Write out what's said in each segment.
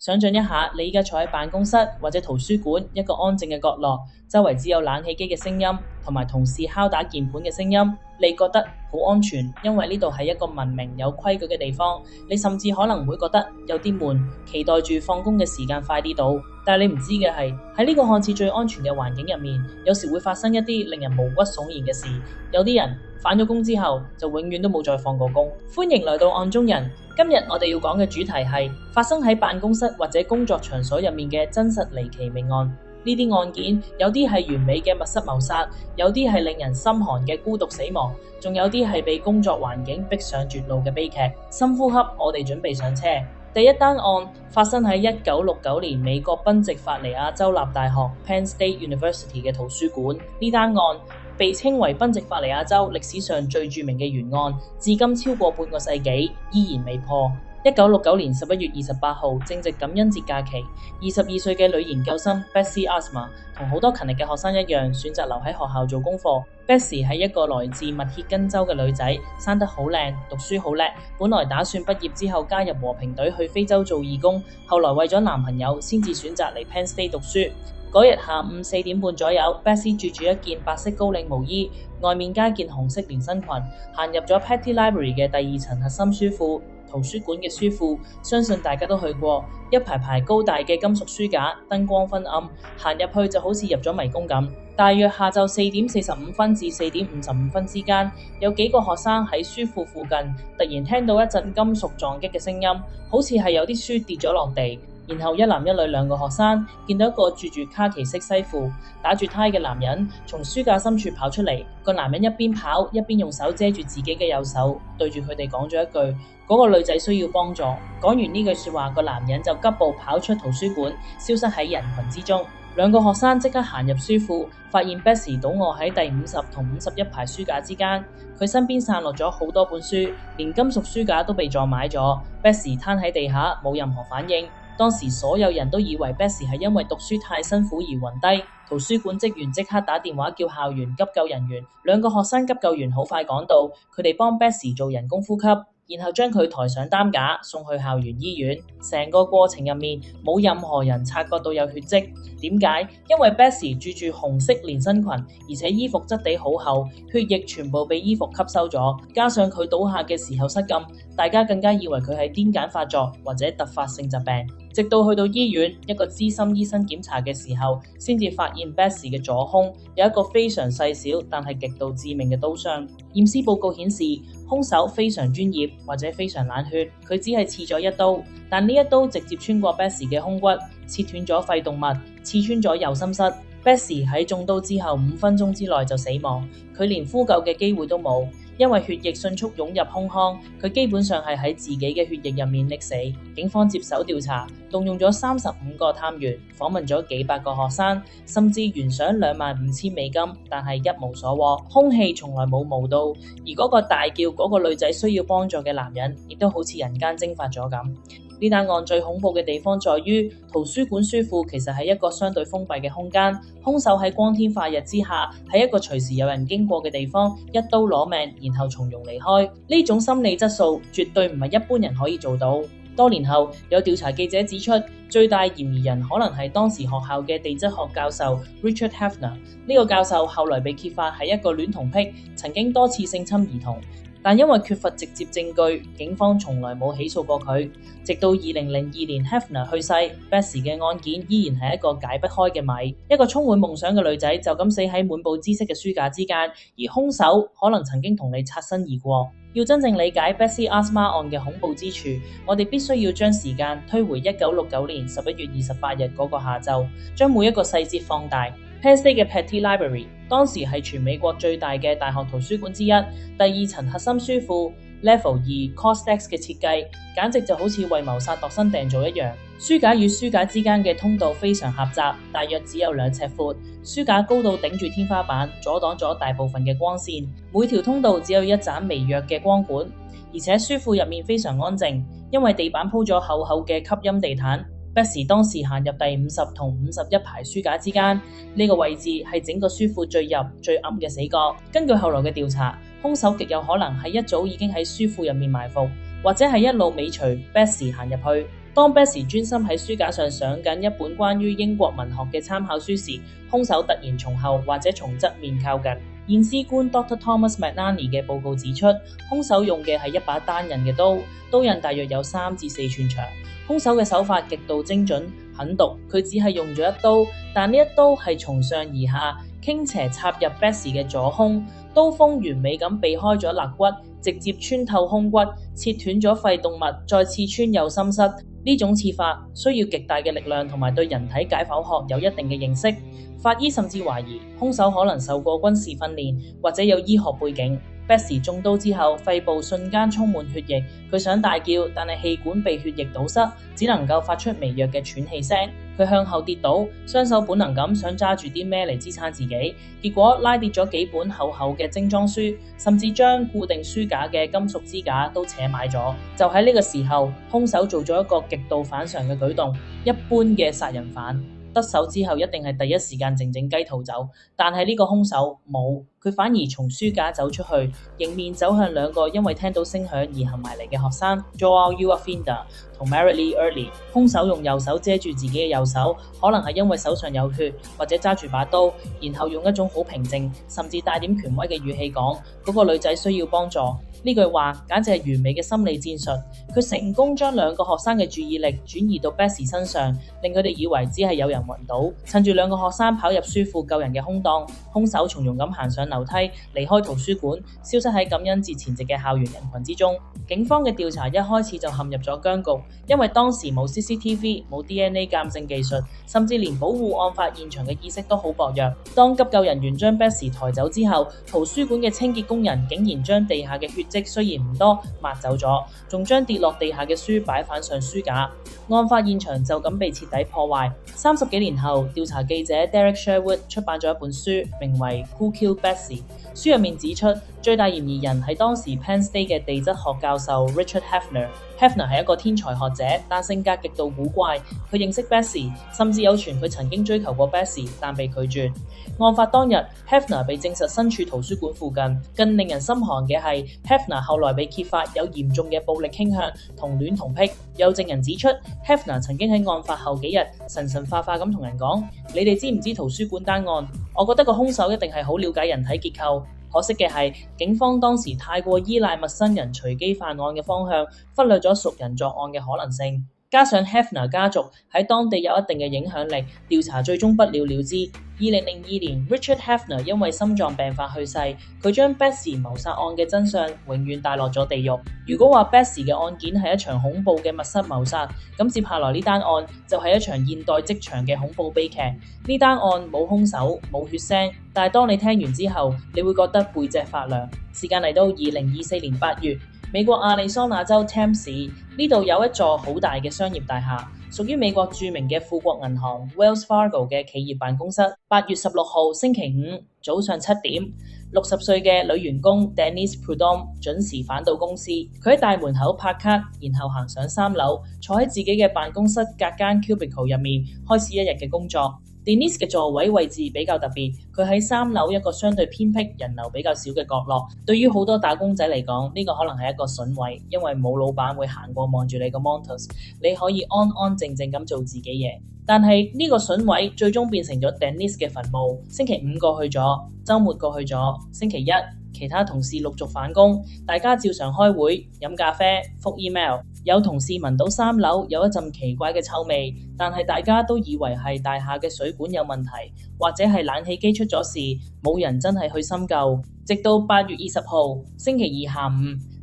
想象一下，你而家坐喺辦公室或者圖書館一個安靜嘅角落，周圍只有冷氣機嘅聲音同埋同事敲打鍵盤嘅聲音，你覺得好安全，因為呢度係一個文明有規矩嘅地方。你甚至可能會覺得有啲悶，期待住放工嘅時間快啲到。但係你唔知嘅係，喺呢個看似最安全嘅環境入面，有時會發生一啲令人毛骨悚然嘅事。有啲人返咗工之後就永遠都冇再放過工。歡迎來到案中人，今日我哋要講嘅主題係發生喺辦公室或者工作場所入面嘅真實離奇命案。呢啲案件有啲係完美嘅密室謀殺，有啲係令人心寒嘅孤獨死亡，仲有啲係被工作環境逼上絕路嘅悲劇。深呼吸，我哋準備上車。第一單案發生喺1969年美國賓夕法尼亞州立大學 Penn State University 嘅圖書館。呢單案被稱為賓夕法尼亞州歷史上最著名嘅懸案，至今超過半個世紀依然未破。1969年11月28號，正值感恩節假期，22歲嘅女研究生 Betsy Artzma 同好多勤力嘅學生一樣，選擇留喺學校做功課。Betsy 係一個來自密歇根州嘅女仔，生得好靚，讀書好叻，本來打算畢業之後加入和平隊去非洲做義工，後來為咗男朋友先至選擇嚟 Penn State 讀書。嗰日下午4點半左右，Betsy 着住一件白色高領毛衣，外面加件紅色連身裙，行入咗 Petty Library 嘅第二層核心書庫。圖書館嘅書庫，相信大家都去過，一排排高大嘅金屬書架，燈光昏暗，行入去就好似入咗迷宮咁。大約下晝4點45分至4點55分之間，有幾個學生喺書庫附近，突然聽到一陣金屬撞擊嘅聲音，好似係有啲書跌咗落地。然後一男一女兩個學生見到一個著住卡其色西褲、打住呔嘅男人從書架深處跑出嚟。個男人一邊跑一邊用手遮住自己嘅右手，對住佢哋講咗一句：嗰個女仔需要幫助。講完呢句說話，個男人就急步跑出圖書館，消失喺人群之中。兩個學生即刻行入書庫，發現 Betsy 倒臥喺第50同51排書架之間，佢身邊散落咗好多本書，連金屬書架都被撞埋咗。Betsy 攤喺地下，冇任何反應。當時所有人都以為 Betsy 係因為讀書太辛苦而暈低，圖書館職員即刻打電話叫校園急救人員。兩個學生急救員好快趕到，佢哋幫 Betsy 做人工呼吸，然後將佢抬上擔架送去校園醫院。成個過程入面冇任何人察覺到有血跡。點解？因為 Betsy 著住紅色連身裙，而且衣服質地好厚，血液全部被衣服吸收咗，加上佢倒下嘅時候失禁，大家更加以為佢係癲癇發作或者突發性疾病。直到去到醫院，一個資深醫生檢查嘅時候，先至發現 Betsy 嘅左胸有一個非常細小但係極度致命嘅刀傷。驗屍報告顯示，兇手非常專業或者非常冷血，佢只係刺咗一刀，但呢一刀直接穿過 Betsy 嘅胸骨，切斷咗肺動脈，刺穿咗右心室。Betsy 喺中刀之後5分鐘之內就死亡，佢連呼救嘅機會都冇，因為血液迅速湧入胸腔，佢基本上係喺自己嘅血液入面溺死。警方接手調查，動用咗35個探員，訪問咗幾百個學生，甚至懸賞25,000美金，但係一無所獲。兇器從來冇冒到，而嗰個大叫嗰個女仔需要幫助嘅男人，亦都好似人間蒸發咗咁。呢單案最恐怖嘅地方在於，圖書館書庫其實係一個相對封閉嘅空間，兇手喺光天化日之下，喺一個隨時有人經過嘅地方，一刀攞命，然後從容離開。呢種心理質素絕對唔係一般人可以做到。多年後，有調查記者指出，最大嫌疑人可能係當時學校嘅地質學教授 Richard Heffner。呢個教授後來被揭發係一個戀童癖，曾經多次性侵兒童。但因為缺乏直接證據，警方從來冇起訴過佢。直到2002年 Heffner 去世，Betsy 嘅案件依然係一個解不開嘅謎。一個充滿夢想嘅女仔就咁死喺滿布知識嘅書架之間，而兇手可能曾經同你擦身而過。要真正理解 Betsy Artzma 案嘅恐怖之處，我哋必須要將時間推回1969年11月28日嗰個下晝，將每一個細節放大。Penn State 嘅 Petty Library 當時係全美國最大嘅大學圖書館之一，第二層核心書庫 Level 2 Cortex 嘅設計，簡直就好似為謀殺度身訂造一樣。書架與書架之間嘅通道非常狹窄，大約只有2尺闊。書架高度頂住天花板，阻擋咗大部分嘅光線。每條通道只有一盞微弱嘅光管，而且書庫入面非常安靜，因為地板鋪咗厚厚嘅吸音地毯。Betsy 當時行入第50同51排書架之間，呢個位置係整個書庫最入最暗嘅死角。根據後來嘅調查，兇手極有可能係一早已經喺書庫入面埋伏，或者係一路尾隨 Betsy 行入去。當 Bessie 專心喺書架上上緊一本關於英國文學嘅參考書時，兇手突然從後或者從側面靠近。驗屍官 Dr. Thomas McNally 嘅報告指出，兇手用嘅係一把單刃嘅刀，刀刃大約有3至4寸長。兇手嘅手法極度精準、狠毒，佢只係用咗一刀，但呢一刀係從上而下傾斜插入 Bessie 嘅左胸，刀鋒完美咁避開咗肋骨，直接穿透胸骨，切斷咗肺動脈，再刺穿右心室。呢種刺法需要極大嘅力量同埋對人體解剖學有一定嘅認識。法醫甚至懷疑兇手可能受過軍事訓練或者有醫學背景。Bessie 中刀之後，肺部瞬間充滿血液，佢想大叫，但係氣管被血液堵塞，只能夠發出微弱嘅喘氣聲。佢向後跌倒，雙手本能咁想揸住啲咩嚟支撐自己，結果拉跌咗幾本厚厚嘅精裝書，甚至將固定書架嘅金屬支架都扯埋咗。就喺呢個時候，兇手做咗一個極度反常嘅舉動，一般嘅殺人犯得手之後一定係第一時間靜靜雞逃走，但係呢個兇手冇，佢反而從書架走出去，迎面走向2個因為聽到聲響而行埋嚟嘅學生 Joel Uafinda 同 Merrilee Earley。兇手用右手遮住自己嘅右手，可能係因為手上有血或者揸住把刀，然後用一種好平靜甚至帶點權威嘅語氣講，嗰個女仔需要幫助。呢句話簡直係完美嘅心理戰術，佢成功將2個學生嘅注意力轉移到 Bessie 身上，令佢哋以為只係有人暈倒。趁住2個學生跑入書庫救人嘅空檔，兇手從容咁行上樓梯，離開圖書館，消失喺感恩節前夕嘅校園人群之中。警方嘅調查一開始就陷入咗僵局，因為當時冇 CCTV、冇 DNA 鑑證技術，甚至連保護案發現場嘅意識都好薄弱。當急救人員將 Bessie 抬走之後，圖書館嘅清潔工人竟然將地下嘅血跡雖然唔多抹走咗，仲將跌落地下嘅書擺返上書架。案發現場就咁被徹底破壞。30幾年後，調查記者 Derek Sherwood 出版咗一本書，名為《Who Killed Bessie》。書入面指出，最大嫌疑人係當時 Penn State 嘅地質學教授 Richard Hefner。Hefner 係一個天才學者，但性格極度古怪。佢認識 Bessie， 甚至有傳佢曾經追求過 Bessie， 但被拒絕。案發當日 ，Hefner 被證實身處圖書館附近。更令人心寒嘅係 ，Hefner 後來被揭發有嚴重嘅暴力傾向、同戀同癖。有證人指出 ，Hefner 曾經喺案發後幾日神神化化咁同人講：你哋知唔知圖書館單案？我覺得個兇手一定係好了解人體結構。可惜嘅係，警方當時太過依賴陌生人隨機犯案嘅方向，忽略咗熟人作案嘅可能性。加上 Hefner 家族喺當地有一定嘅影響力，調查最終不了了之。2002年 ，Richard Hefner 因為心臟病發去世，佢將 Bessie 謀殺案嘅真相永遠帶落咗地獄。如果話 Bessie 嘅案件係一場恐怖嘅密室謀殺，咁接下來呢單案就係一場現代職場嘅恐怖悲劇。呢單案冇兇手，冇血腥，但係當你聽完之後，你會覺得背脊發涼。時間嚟到2024年8月。美國亞利桑那州 Tam 市呢度有一座好大嘅商業大廈，屬於美國著名嘅富國銀行 Wells Fargo 嘅企業辦公室。8月16號星期五早上7點，60歲嘅女員工 Denise Prudhomme 準時返到公司。佢喺大門口拍卡，然後行上3樓，坐喺自己嘅辦公室隔間 cubicle 入面，開始一日嘅工作。Denise 嘅座位位置比較特別，佢喺3樓一個相對偏僻、人流比較少嘅角落。對於好多打工仔嚟講，呢個可能係一個筍位，因為冇老闆會行過望住你個 monitor， 你可以安安靜靜咁做自己嘢。但係呢個筍位最終變成咗 Denise 嘅墳墓。星期5過去咗，週末過去咗，星期一其他同事陸續返工，大家照常開會、飲咖啡、覆 email。有同事聞到3樓有一陣奇怪嘅臭味，但係大家都以為係大廈嘅水管有問題，或者係冷氣機出咗事，冇人真係去深究。直到8月20號星期2下午，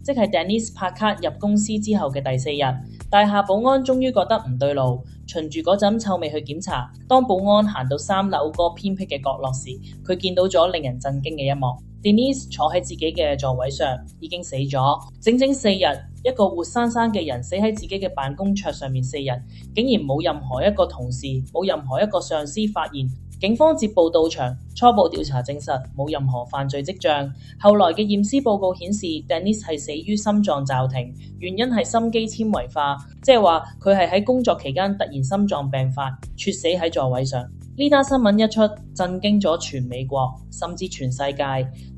即係 Denise 拍卡入公司之後嘅第4日，大廈保安終於覺得唔對路，循住嗰陣臭味去檢查。當保安行到3樓嗰個偏僻嘅角落時，佢見到咗令人震驚嘅一幕。Denise 坐喺自己嘅座位上，已經死咗整整4日。一個活生生嘅人死喺自己嘅辦公桌上面4日，竟然冇任何一個同事、冇任何一個上司發現。警方接報到場，初步調查證實冇任何犯罪跡象。後來嘅驗屍報告顯示 Denise 係死於心臟驟停，原因係心肌纖維化，即係話佢係喺工作期間突然心臟病發，猝死喺座位上。呢單新聞一出，震驚咗全美國，甚至全世界。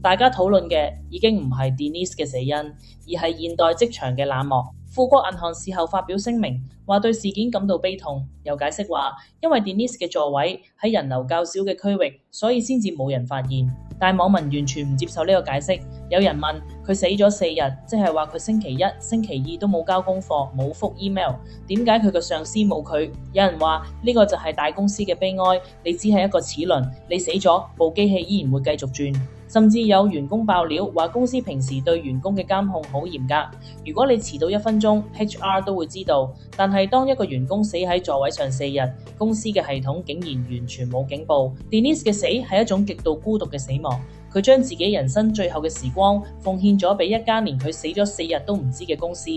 大家討論嘅已經唔係 Denise 嘅死因，而係現代職場嘅冷漠。富國銀行事後發表聲明，話對事件感到悲痛，又解釋話因為 Denise 嘅座位喺人流較少嘅區域，所以先至冇人發現。但網民完全唔接受呢個解釋，有人問佢死咗4日，即係話佢星期一、星期二都冇交功課、冇覆 email， 點解佢個上司冇佢？有人話呢個就係大公司嘅悲哀，你只係一個齒輪，你死咗，部機器依然會繼續轉。甚至有員工爆料話公司平時對員工嘅監控好嚴格，如果你遲到1分鐘 ，HR 都會知道。但係當一個員工死喺座位上4日，公司嘅系統竟然完全冇警報。Denise 嘅死係一種極度孤獨嘅死亡，佢將自己人生最後嘅時光奉獻咗俾一間連佢死咗4日都唔知嘅公司。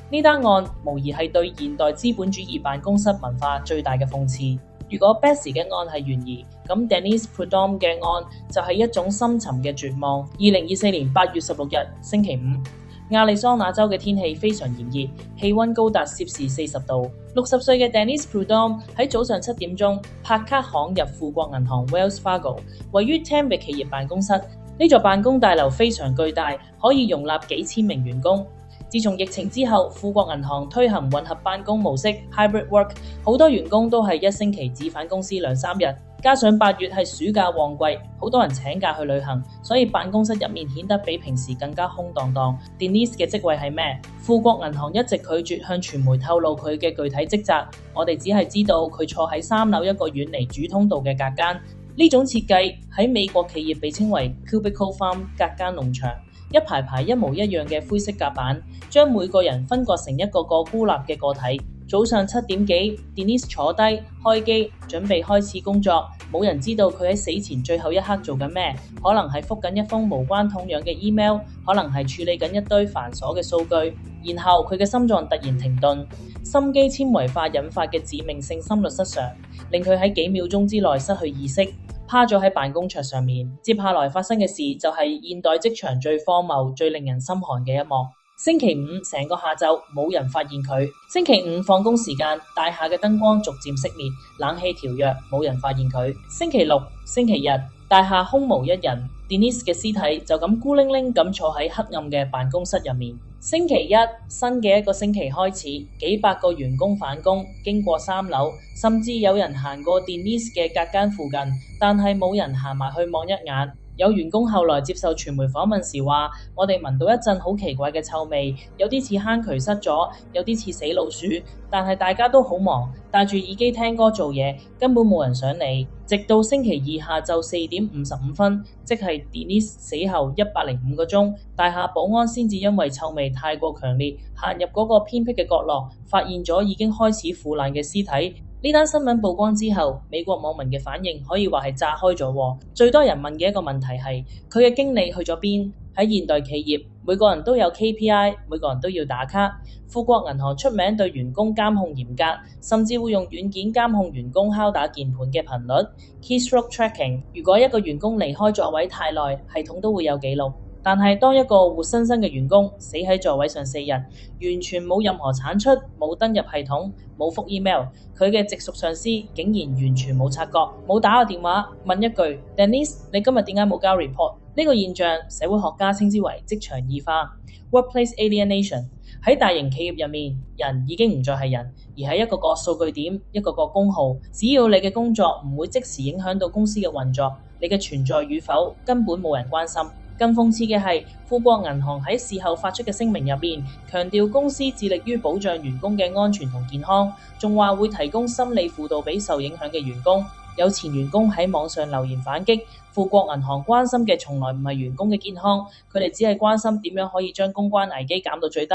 呢單案無疑係對現代資本主義辦公室文化最大嘅諷刺。如果 Betsy 嘅案係懸疑，咁 Denise Prudhomme 嘅案就係一種深沉嘅絕望。2024年8月16日星期五，亞利桑那州嘅天氣非常炎熱，氣溫高達攝氏40度。60歲嘅 Denise Prudhomme 喺早上7點鐘拍卡行入富國銀行 Wells Fargo 位於 Tampa 嘅企業辦公室。呢座辦公大樓非常巨大，可以容納幾千名員工。自從疫情之後，富國銀行推行混合辦公模式 （hybrid work）， 好多員工都係1星期只返公司2-3日。加上8月係暑假旺季，好多人請假去旅行，所以辦公室入面顯得比平時更加空蕩蕩。Denise 嘅職位係咩？富國銀行一直拒絕向傳媒透露佢嘅具體職責，我哋只係知道佢坐喺3樓一個遠離主通道嘅隔間。呢種設計喺美國企業被稱為 cubicle farm 隔間農場。一排排一模一樣嘅灰色甲板，將每個人分割成一個個孤立嘅個體。早上7點幾 ，Denise 坐低開機，準備開始工作。冇人知道佢喺死前最後一刻做緊咩，可能係覆緊一封無關痛癢嘅 email， 可能係處理緊一堆繁瑣嘅數據。然後佢嘅心臟突然停頓，心肌纖維化引發嘅致命性心律失常，令佢喺幾秒鐘之內失去意識。趴咗喺辦公桌上面，接下來發生嘅事就係現代職場最荒謬、最令人心寒嘅一幕。星期五成個下晝冇人發現佢。星期五放工時間，大廈嘅燈光逐漸熄滅，冷氣調弱，冇人發現佢。星期六、星期日，大廈空無一人。Denise 嘅屍體就咁孤零零咁坐喺黑暗嘅辦公室入面。星期一，新嘅一個星期開始，幾百個員工返工，經過3樓，甚至有人行過 Denise 嘅隔間附近，但係冇人行埋去望一眼。有員工後來接受傳媒訪問時話：我哋聞到一陣好奇怪嘅臭味，有啲似坑渠塞咗，有啲似死老鼠，但係大家都好忙，戴住耳機聽歌做嘢，根本冇人想理。直到星期二下晝4點55分，即係 Denise 死後105個鐘，大廈保安先至因為臭味太過強烈，行入嗰個偏僻嘅角落，發現咗已經開始腐爛嘅屍體。呢單新聞曝光之後，美國網民嘅反應可以話係炸開咗。最多人問嘅一個問題係：佢嘅經理去咗邊？喺現代企業，每個人都有 KPI， 每個人都要打卡。富國銀行出名對員工監控嚴格，甚至會用軟件監控員工敲打鍵盤嘅頻率 （keystroke tracking）。如果一個員工離開座位太耐，系統都會有記錄。但係當一個活生生嘅員工死喺座位上4日，完全冇任何產出，冇登入系統，冇覆 email， 佢嘅直屬上司竟然完全冇察覺，冇打個電話問一句 Denise， 你今日點解冇交 report？ 呢個現象社會學家稱之為職場異化 （workplace alienation）。喺大型企業入面，人已經唔再係人，而係一個個數據點，一個個工號。只要你嘅工作唔會即時影響到公司嘅運作，你嘅存在與否根本冇人關心。更諷刺嘅係，富國銀行喺事後發出嘅聲明入面，強調公司致力於保障員工嘅安全同健康，仲話會提供心理輔導俾受影響嘅員工。有前員工喺網上留言反擊，富國銀行關心嘅從來唔係員工嘅健康，佢哋只係關心點樣可以將公關危機減到最低。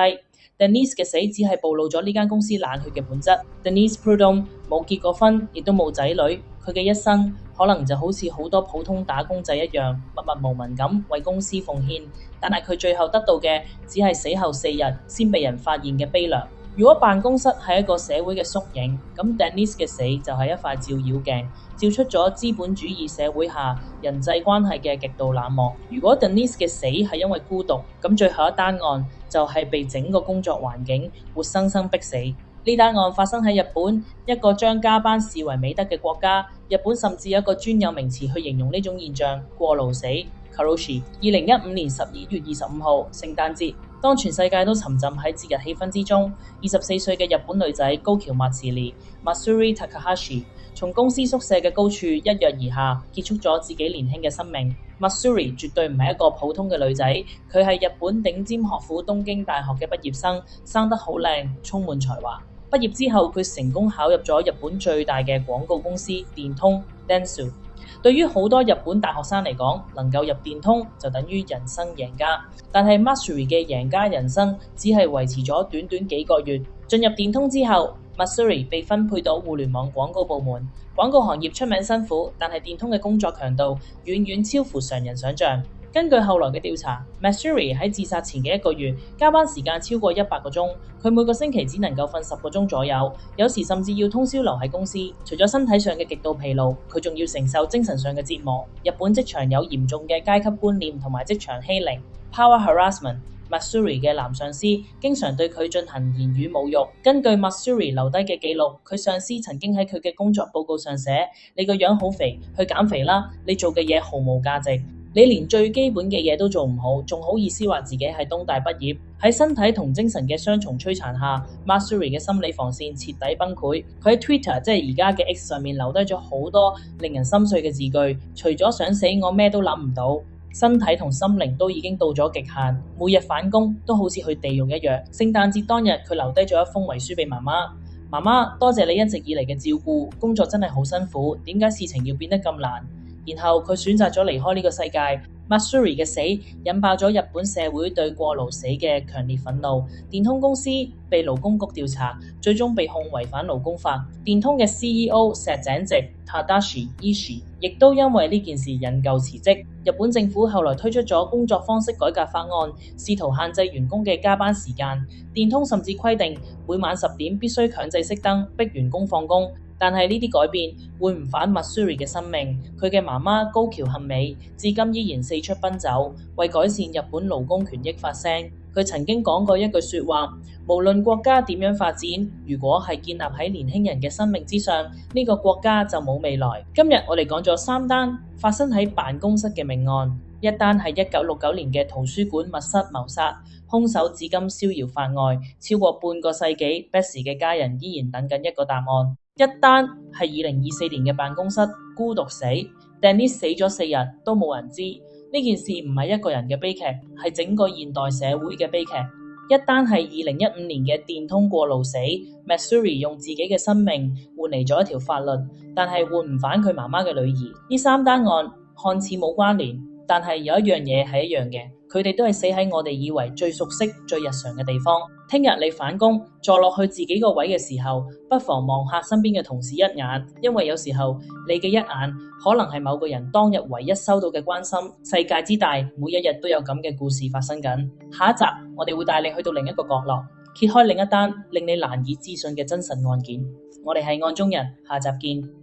Denise 嘅死只係暴露咗呢間公司冷血嘅本質。Denise Prudhomme 冇結過婚，亦都冇仔女，佢嘅一生可能就好似好多普通打工仔一樣，默默無聞咁為公司奉獻，但係佢最後得到嘅只係死後4日先被人發現嘅悲涼。如果辦公室係一個社會嘅縮影，咁 Denise 嘅死就係一塊照妖鏡，照出咗資本主義社會下人際關係嘅極度冷漠。如果 Denise 嘅死係因為孤獨，咁最後一單案就係被整個工作環境活生生逼死。呢單案發生喺日本，一個將加班視為美德嘅國家。日本甚至有一個專有名詞去形容呢種現象：過勞死 （Karoshi）。2015年12月25號，聖誕節。當全世界都沉浸喺節日氣氛之中，24歲嘅日本女仔高橋麥慈里 （Matsuri Takahashi） 從公司宿舍嘅高處一躍而下，結束咗自己年輕嘅生命。Matsuri 絕對唔係一個普通嘅女仔，佢係日本頂尖學府東京大學嘅畢業生，生得好靚，充滿才華。畢業之後，佢成功考入咗日本最大嘅廣告公司電通 Dentsu。對於好多日本大學生嚟講，能夠入電通就等於人生贏家。但係 Matsuri 嘅贏家人生只係維持咗短短幾個月。進入電通之後， Matsuri 被分配到互聯網廣告部門。廣告行業出名辛苦，但係電通嘅工作強度遠遠超乎常人想象。根據後來嘅調查， Matsuri 喺自殺前嘅1個月加班時間超過100個鐘，佢每個星期只能夠瞓10個鐘左右，有時甚至要通宵留喺公司。除咗身體上嘅極度疲勞，佢仲要承受精神上嘅折磨。日本職場有嚴重嘅階級觀念同埋職場欺凌 （power harassment）。Matsuri 嘅男上司經常對佢進行言語侮辱。根據 Matsuri 留低嘅記錄，佢上司曾經喺佢嘅工作報告上寫：你個樣好肥，去減肥啦！你做嘅嘢毫無價值。你連最基本嘅嘢都做唔好，仲好意思話自己係東大畢業？喺身體同精神嘅雙重摧殘下， Matsuri 嘅心理防線徹底崩潰。佢喺 Twitter 即係而家嘅 X 上面留低咗好多令人心碎嘅字句，除咗想死我咩都諗唔到，身體同心靈都已經到咗極限，每日返工都好似去地獄一樣。聖誕節當日，佢留低咗一封遺書俾媽媽：媽媽，多謝你一直以嚟嘅照顧，工作真係好辛苦，點解事情要變得咁難？然後佢選擇咗離開呢個世界。Matsuri 嘅死引爆咗日本社會對過勞死嘅強烈憤怒。電通公司被勞工局調查，最終被控違反勞工法。電通嘅 CEO 石井直 Tadashi Ishii 亦都因為呢件事引咎辭職。日本政府後來推出咗工作方式改革法案，試圖限制員工嘅加班時間。電通甚至規定每晚10點必須強制熄燈，逼員工放工。但係呢啲改變會唔反 Matsuri 嘅生命。佢嘅媽媽高橋幸美至今依然四出奔走，為改善日本勞工權益發聲。佢曾經講過一句說話：無論國家點樣發展，如果係建立喺年輕人嘅生命之上，呢個國家就冇未來。今日我哋講咗3單發生喺辦公室嘅命案，一單係1969年嘅圖書館密室謀殺，兇手至今逍遙法外，超過半個世紀，Betsy 嘅家人依然等緊一個答案。一單係2024年嘅辦公室孤獨死 ，Dennis 死咗4日都冇人知。呢件事唔係一個人嘅悲劇，係整個現代社會嘅悲劇。一單係2015年嘅電通過勞死 ，Matsuri 用自己嘅生命換嚟咗一條法律，但係換唔返佢媽媽嘅女兒。呢3單案看似冇關聯，但係有一樣嘢係一樣嘅，佢哋都係死喺我哋以為最熟悉、最日常嘅地方。聽日你返工坐落去自己個位嘅時候，不妨望下身邊嘅同事一眼，因為有時候你嘅一眼可能係某個人當日唯一收到嘅關心。世界之大，每一日都有咁嘅故事發生緊。下一集我哋會帶你去到另一個角落，揭開另一單令你難以置信嘅真實案件。我哋係案中人，下集見。